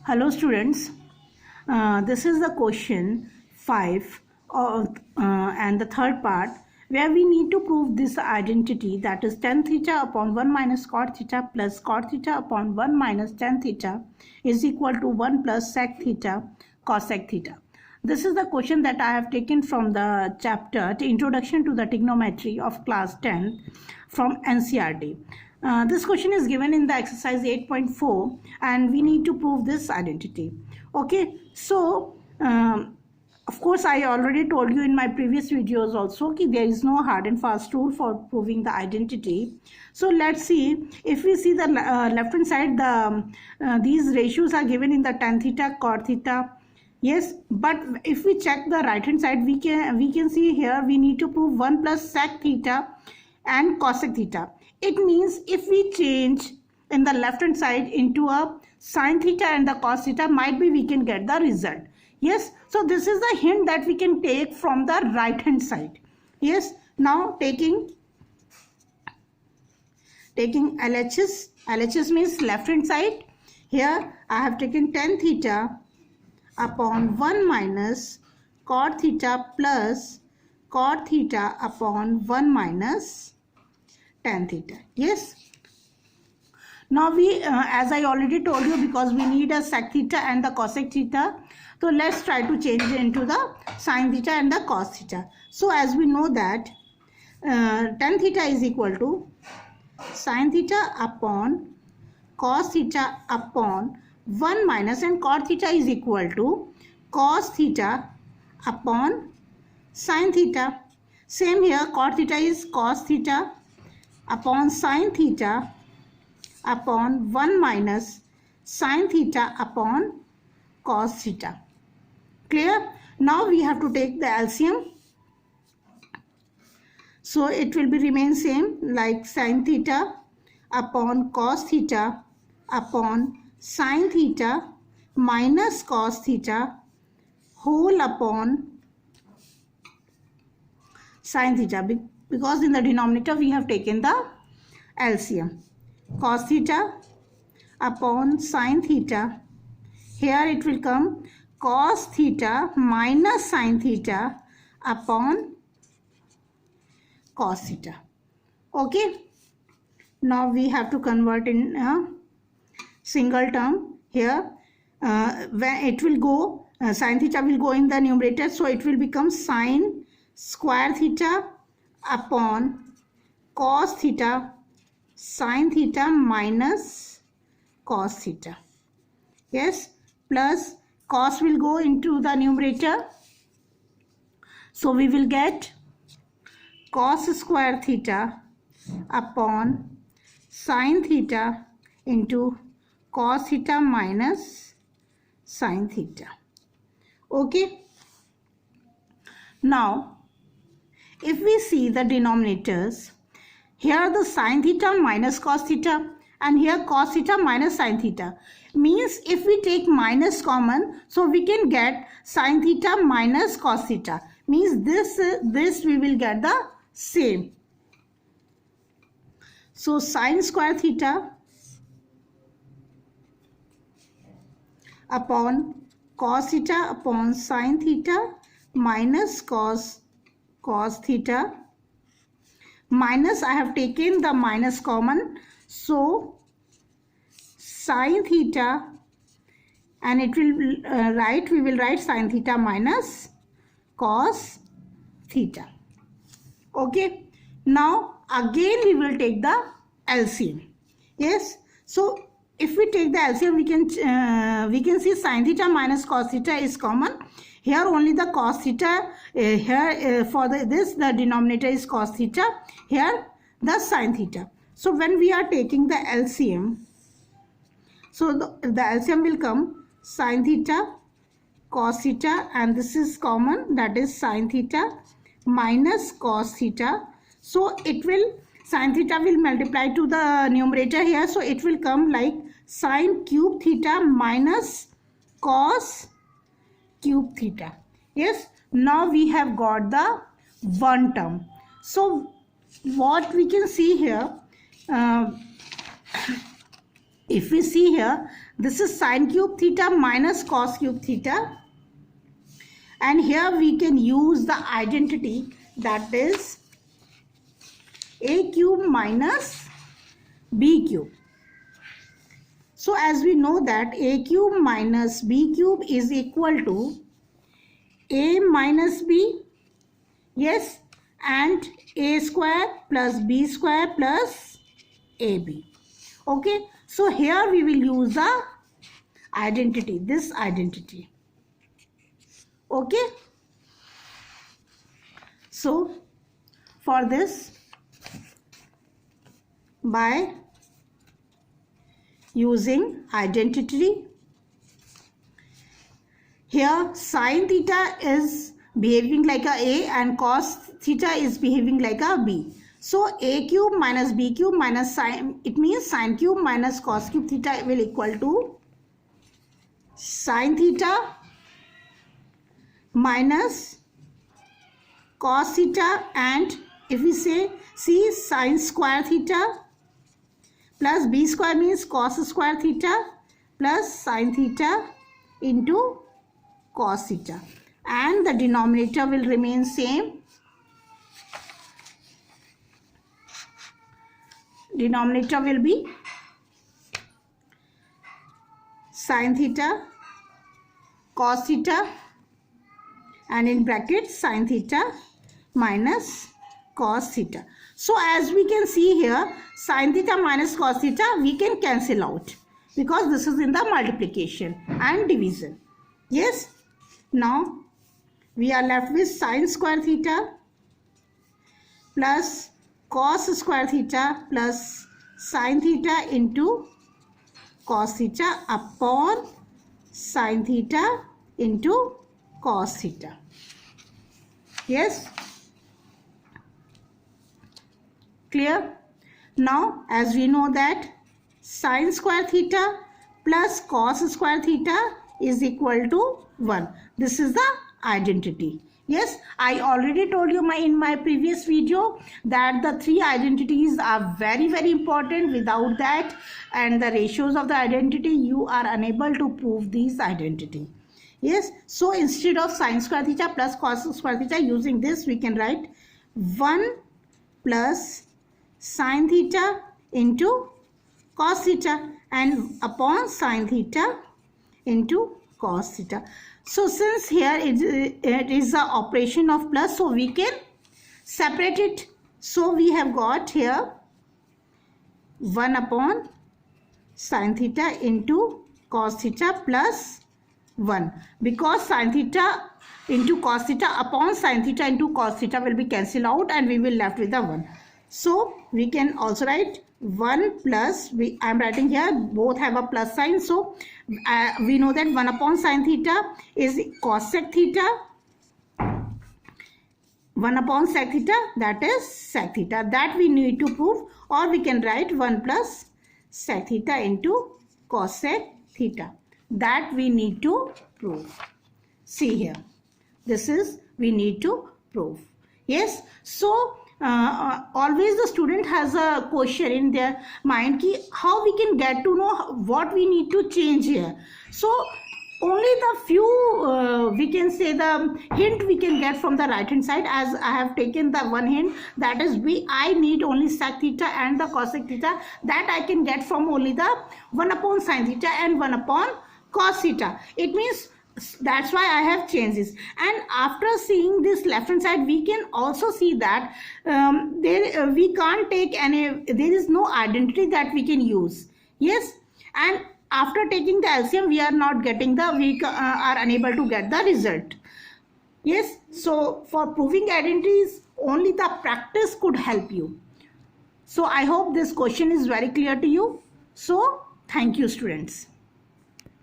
Hello students, this is the question 5 and the third part where we need to prove this identity, that is tan theta upon 1 minus cot theta plus cot theta upon 1 minus tan theta is equal to 1 plus sec theta cosec theta. This is the question that I have taken from the chapter Introduction to the Trigonometry of class 10 from NCERT. This question is given in the exercise 8.4 and we need to prove this identity. Okay, so of course I already told you in my previous videos also that there is no hard and fast rule for proving the identity. So let's see. If we see the left hand side, these ratios are given in the tan theta, cot theta. Yes, but if we check the right hand side, we can see here we need to prove 1 plus sec theta and cosec theta. It means if we change in the left hand side into a sin theta and the cos theta, might be we can get the result. Yes, so this is the hint that we can take from the right hand side. Yes, now taking LHS. LHS means left hand side. Here I have taken tan theta upon 1 minus cot theta plus cot theta upon 1 minus tan theta. Yes, now we as I already told you, because we need a sec theta and the cosec theta, so let's try to change it into the sin theta and the cos theta. So as we know that tan theta is equal to sin theta upon cos theta upon 1 minus, and cot theta is equal to cos theta upon sin theta. Same here, cot theta is cos theta upon sin theta upon 1 minus sin theta upon cos theta. Clear? Now we have to take the LCM. So it will be remain same, like sin theta upon cos theta upon sin theta minus cos theta whole upon sin theta, because in the denominator we have taken the LCM. Cos theta upon sin theta, here it will come cos theta minus sin theta upon cos theta. Okay, now we have to convert in single term. Here when it will go, sin theta will go in the numerator, so it will become sin square theta upon cos theta sin theta minus cos theta. Yes, plus cos will go into the numerator, so we will get cos square theta upon sin theta into cos theta minus sin theta. Okay, now if we see the denominators, here the sin theta minus cos theta and here cos theta minus sin theta, means if we take minus common, so we can get sin theta minus cos theta, means this we will get the same. So sin square theta upon cos theta upon sin theta minus cos theta, minus I have taken the minus common, so sin theta, and it will we will write sin theta minus cos theta. Okay, now again we will take the LCM. Yes, so if we take the LCM, we can see sin theta minus cos theta is common. Here only the cos theta, here for this the denominator is cos theta, here the sin theta. So when we are taking the LCM, so the LCM will come sin theta cos theta, and this is common, that is sin theta minus cos theta. So it will, sin theta will multiply to the numerator here, so it will come like sin cube theta minus cos cube theta. Yes, now we have got the one term. So what we can see here, if we see here, This is sine cube theta minus cos cube theta. And here we can use the identity, that is a cube minus b cube. So as we know that a cube minus b cube is equal to a minus b, yes, and a square plus b square plus ab. Okay, so here we will use the identity, this identity. Okay, so for this, by using identity, here sine theta is behaving like a and cos theta is behaving like a b. So a cube minus b cube minus sine, it means sine cube minus cos cube theta will equal to sine theta minus cos theta, and if we say see sine square theta plus b square means cos square theta plus sine theta into cos theta, and the denominator will remain same. Denominator will be sine theta cos theta and in brackets sine theta minus cos theta. So as we can see here, sine theta minus cos theta we can cancel out because this is in the multiplication and division. Yes, now we are left with sine square theta plus cos square theta plus sine theta into cos theta upon sine theta into cos theta. Yes, clear? Now as we know that sine square theta plus cos square theta is equal to 1. This is the identity. Yes, I already told you in my previous video that the three identities are very important. Without that and the ratios of the identity, you are unable to prove these identity. Yes, so instead of sine square theta plus cos square theta, using this we can write 1 plus sine theta into cos theta and upon sine theta into cos theta. So since here it is the operation of plus, so we can separate it. So we have got here 1 upon sine theta into cos theta plus 1, because sine theta into cos theta upon sine theta into cos theta will be cancelled out and we will left with the 1. So we can also write 1 plus, I am writing here, both have a plus sign. So we know that 1 upon sine theta is cos sec theta. 1 upon sec theta, that is sec theta. That we need to prove, or we can write 1 plus sec theta into cos sec theta. That we need to prove. See here, this is we need to prove. Yes, so always the student has a question in their mind ki how we can get to know what we need to change here. So only the few we can say the hint we can get from the right hand side, as I have taken the one hint, that is I need only sec theta and the cosec theta. That I can get from only the 1 upon sine theta and 1 upon cos theta. It means that's why I have changed this. And after seeing this left hand side, we can also see that we can't take any, there is no identity that we can use. Yes, and after taking the LCM we are not getting the, we are unable to get the result. Yes, so for proving identities only the practice could help you. So I hope this question is very clear to you. So thank you students.